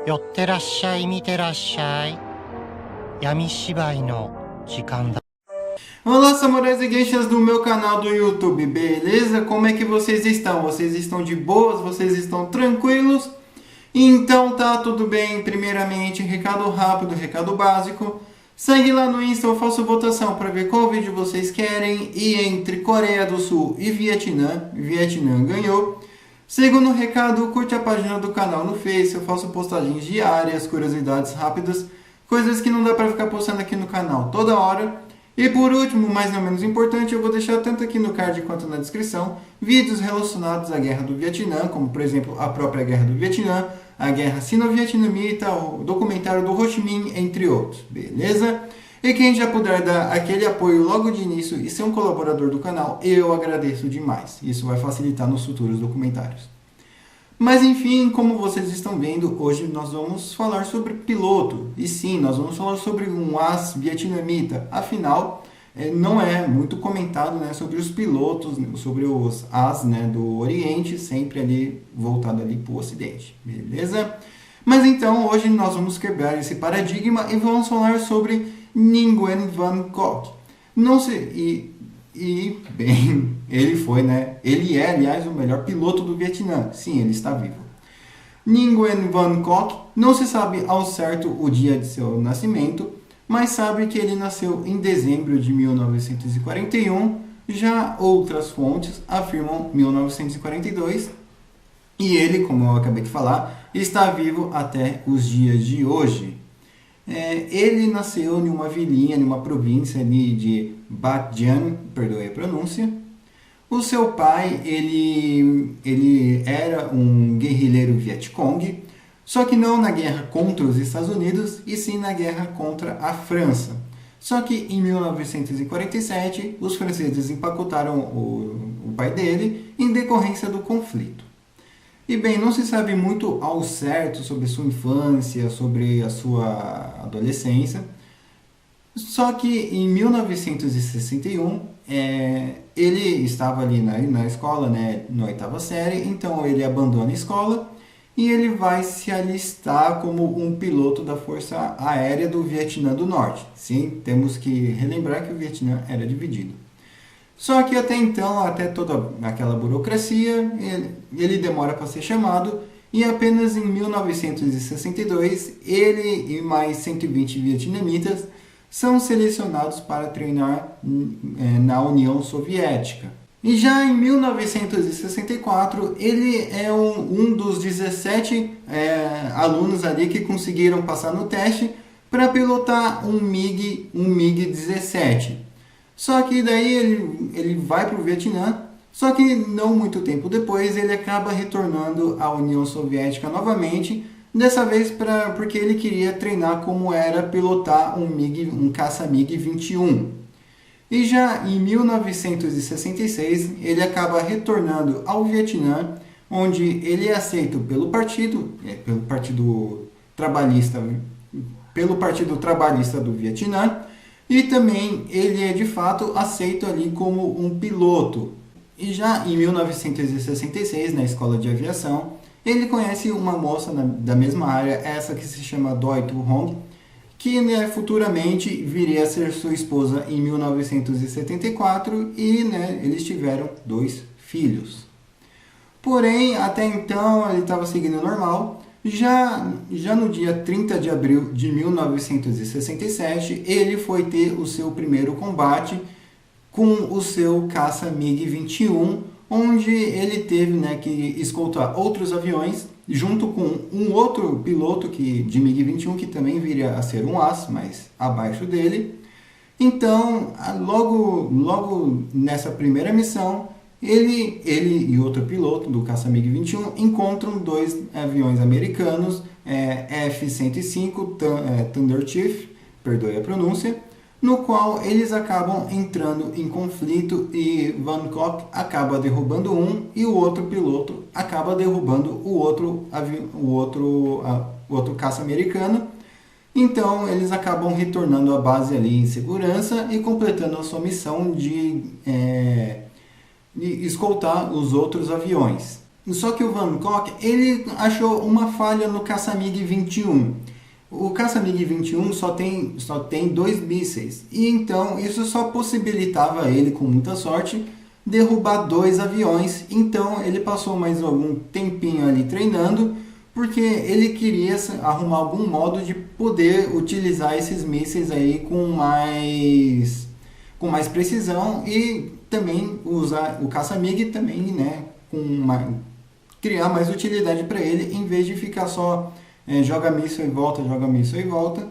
寄ってらっしゃい、見てらっしゃい。闇芝居の時間だ。 Olá, samurais e geishas do meu canal do YouTube, beleza? Como é que vocês estão? Vocês estão de boas? Vocês estão tranquilos? Então tá tudo bem. Primeiramente, recado rápido, recado básico. Segue lá no Insta, eu faço votação para ver qual vídeo vocês querem. E entre Coreia do Sul e Vietnã, Vietnã ganhou. Segundo recado, curte a página do canal no Face, eu faço postagens diárias, curiosidades rápidas, coisas que não dá para ficar postando aqui no canal toda hora. E por último, mas não menos importante, eu vou deixar tanto aqui no card quanto na descrição vídeos relacionados à Guerra do Vietnã, como por exemplo a própria Guerra do Vietnã, a Guerra Sino-Vietnamita, o documentário do Ho Chi Minh, entre outros, beleza? E quem já puder dar aquele apoio logo de início e ser um colaborador do canal, eu agradeço demais. Isso vai facilitar nos futuros documentários. Mas enfim, como vocês estão vendo, hoje nós vamos falar sobre piloto. E sim, nós vamos falar sobre um as vietnamita. Afinal, não é muito comentado, né, sobre os pilotos, sobre os as, né, do Oriente, sempre ali voltado ali para o Ocidente, beleza? Mas então, hoje nós vamos quebrar esse paradigma e vamos falar sobre Nguyen Van Cock. Não sei... bem, ele foi, né? Ele é, aliás, o melhor piloto do Vietnã. Sim, ele está vivo. Nguyen Van Cock não se sabe ao certo o dia de seu nascimento, mas sabe que ele nasceu em dezembro de 1941. Já outras fontes afirmam 1942. E ele, como eu acabei de falar, está vivo até os dias de hoje. Ele nasceu em uma vilinha, em uma província ali de Bac Giang, perdoe a pronúncia. O seu pai, ele era um guerrilheiro Vietcong, só que não na guerra contra os Estados Unidos, e sim na guerra contra a França. Só que em 1947, os franceses empacotaram o pai dele em decorrência do conflito. E bem, não se sabe muito ao certo sobre sua infância, sobre a sua adolescência. Só que em 1961, ele estava ali na escola, né, na oitava série, então ele abandona a escola e ele vai se alistar como um piloto da Força Aérea do Vietnã do Norte. Sim, temos que relembrar que o Vietnã era dividido. Só que até então, até toda aquela burocracia, ele demora para ser chamado e apenas em 1962 ele e mais 120 vietnamitas são selecionados para treinar na União Soviética. E já em 1964 ele é um dos 17 alunos ali que conseguiram passar no teste para pilotar um MiG-17. Só que daí ele vai para o Vietnã, só que não muito tempo depois ele acaba retornando à União Soviética novamente, dessa vez porque ele queria treinar como era pilotar um caça MiG-21. E já em 1966 ele acaba retornando ao Vietnã, onde ele é aceito pelo Partido Trabalhista do Vietnã. E também ele é de fato aceito ali como um piloto. E já em 1966, na escola de aviação, ele conhece uma moça da mesma área, essa que se chama Doi Tu Hong, que né, futuramente viria a ser sua esposa em 1974 e né, eles tiveram 2 filhos. Porém, até então ele estava seguindo normal. Já no dia 30 de abril de 1967, ele foi ter o seu primeiro combate com o seu caça MiG-21, onde ele teve, né, que escoltar outros aviões, junto com um outro piloto de MiG-21, que também viria a ser um as, mas abaixo dele. Então, logo nessa primeira missão, ele e outro piloto do caça MiG-21 encontram 2 aviões americanos, F-105 Thunder Chief, perdoe a pronúncia, no qual eles acabam entrando em conflito e Van Cock acaba derrubando um e o outro piloto acaba derrubando o outro caça americano. Então eles acabam retornando à base ali em segurança e completando a sua missão de escoltar os outros aviões. Só que o Van Gogh, ele achou uma falha no caça-MiG-21. O caça-MiG-21 só tem 2 mísseis, e então isso só possibilitava ele, com muita sorte, derrubar 2 aviões. Então ele passou mais algum tempinho ali treinando, porque ele queria arrumar algum modo de poder utilizar esses mísseis aí com mais precisão, e também usar o caça-MiG também, né, criar mais utilidade para ele, em vez de ficar só joga míssil e volta, joga míssil e volta.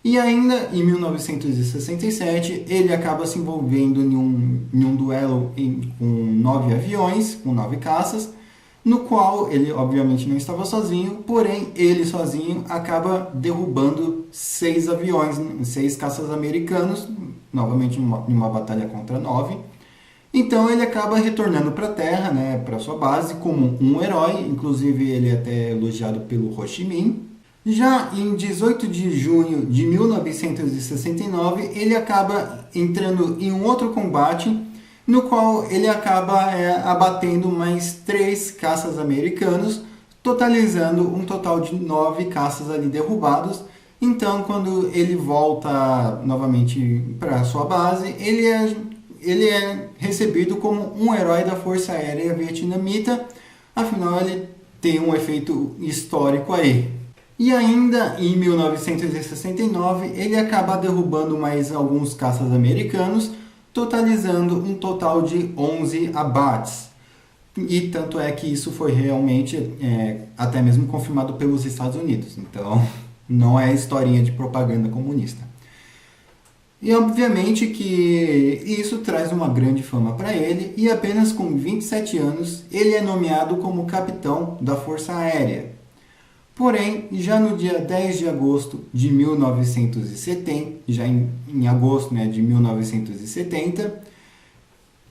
E ainda em 1967 ele acaba se envolvendo em um duelo com 9 aviões, com 9 caças, no qual ele obviamente não estava sozinho, porém ele sozinho acaba derrubando 6 aviões, 6 caças americanos, novamente em uma batalha contra 9. Então ele acaba retornando para a Terra, né, para sua base, como um herói. Inclusive ele é até elogiado pelo Ho Chi Minh. Já em 18 de junho de 1969, ele acaba entrando em um outro combate, no qual ele acaba abatendo mais 3 caças americanos, totalizando um total de 9 caças ali derrubados. Então, quando ele volta novamente para sua base, ele é recebido como um herói da Força Aérea Vietnamita, afinal ele tem um efeito histórico aí. E ainda em 1969 ele acaba derrubando mais alguns caças americanos, totalizando um total de 11 abates. E tanto é que isso foi realmente até mesmo confirmado pelos Estados Unidos, então não é historinha de propaganda comunista. E obviamente que isso traz uma grande fama para ele, e apenas com 27 anos ele é nomeado como capitão da Força Aérea. Porém, já no dia 10 de agosto de 1970, já em agosto, né, de 1970,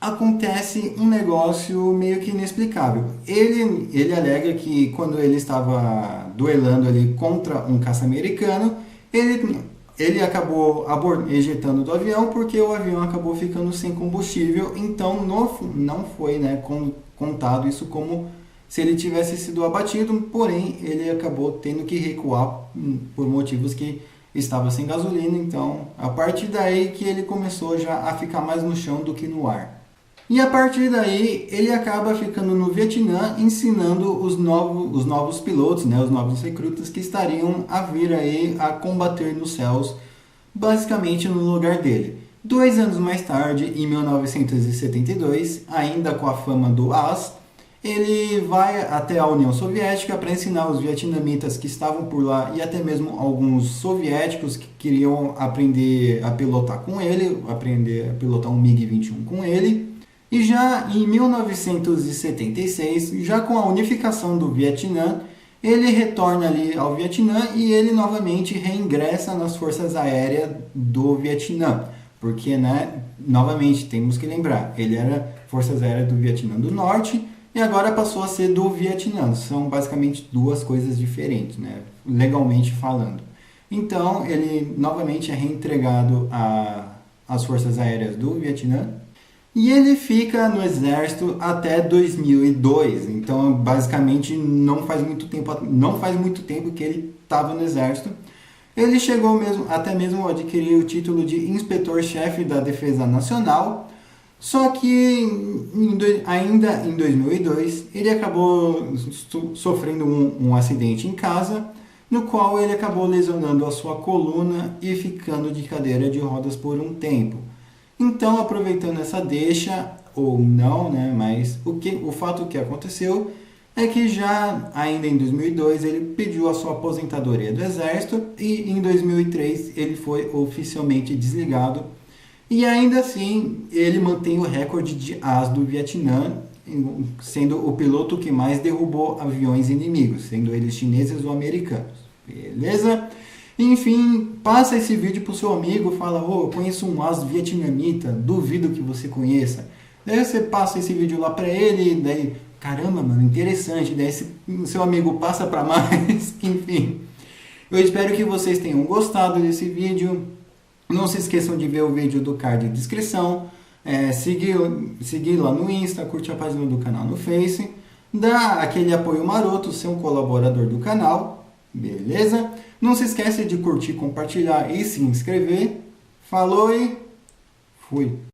acontece um negócio meio que inexplicável. Ele alega que quando ele estava duelando ali contra um caça americano, ele acabou ejetando do avião porque o avião acabou ficando sem combustível, então não foi, né, contado isso como se ele tivesse sido abatido, porém ele acabou tendo que recuar por motivos que estava sem gasolina. Então a partir daí que ele começou já a ficar mais no chão do que no ar. E a partir daí ele acaba ficando no Vietnã ensinando os novos pilotos, né, os novos recrutas que estariam a vir aí a combater nos céus, basicamente no lugar dele. 2 anos mais tarde, em 1972, ainda com a fama do As, ele vai até a União Soviética para ensinar os vietnamitas que estavam por lá, e até mesmo alguns soviéticos que queriam aprender a pilotar com ele, aprender a pilotar um MiG-21 com ele. E já em 1976, já com a unificação do Vietnã, ele retorna ali ao Vietnã e ele novamente reingressa nas Forças Aéreas do Vietnã. Porque, né, novamente, temos que lembrar, ele era Forças Aéreas do Vietnã do Norte e agora passou a ser do Vietnã. São basicamente 2 coisas diferentes, né, legalmente falando. Então, ele novamente é reentregado às Forças Aéreas do Vietnã. E ele fica no exército até 2002, então basicamente não faz muito tempo que ele estava no exército. Ele chegou até mesmo a adquirir o título de inspetor-chefe da Defesa Nacional, só que ainda em 2002 ele acabou sofrendo um acidente em casa, no qual ele acabou lesionando a sua coluna e ficando de cadeira de rodas por um tempo. Então, aproveitando essa deixa, ou não, né, mas o fato que aconteceu é que já ainda em 2002 ele pediu a sua aposentadoria do exército e em 2003 ele foi oficialmente desligado. E ainda assim ele mantém o recorde de As do Vietnã, sendo o piloto que mais derrubou aviões inimigos, sendo eles chineses ou americanos. Beleza? Enfim, passa esse vídeo pro seu amigo, fala, eu conheço um As vietnamita, duvido que você conheça. Daí você passa esse vídeo lá pra ele, daí, caramba, mano, interessante. Daí seu amigo passa pra mais, enfim. Eu espero que vocês tenham gostado desse vídeo. Não se esqueçam de ver o vídeo do card de descrição. Seguir lá no Insta, curte a página do canal no Face. dá aquele apoio maroto, ser um colaborador do canal, beleza? Não se esquece de curtir, compartilhar e se inscrever. Falou e fui!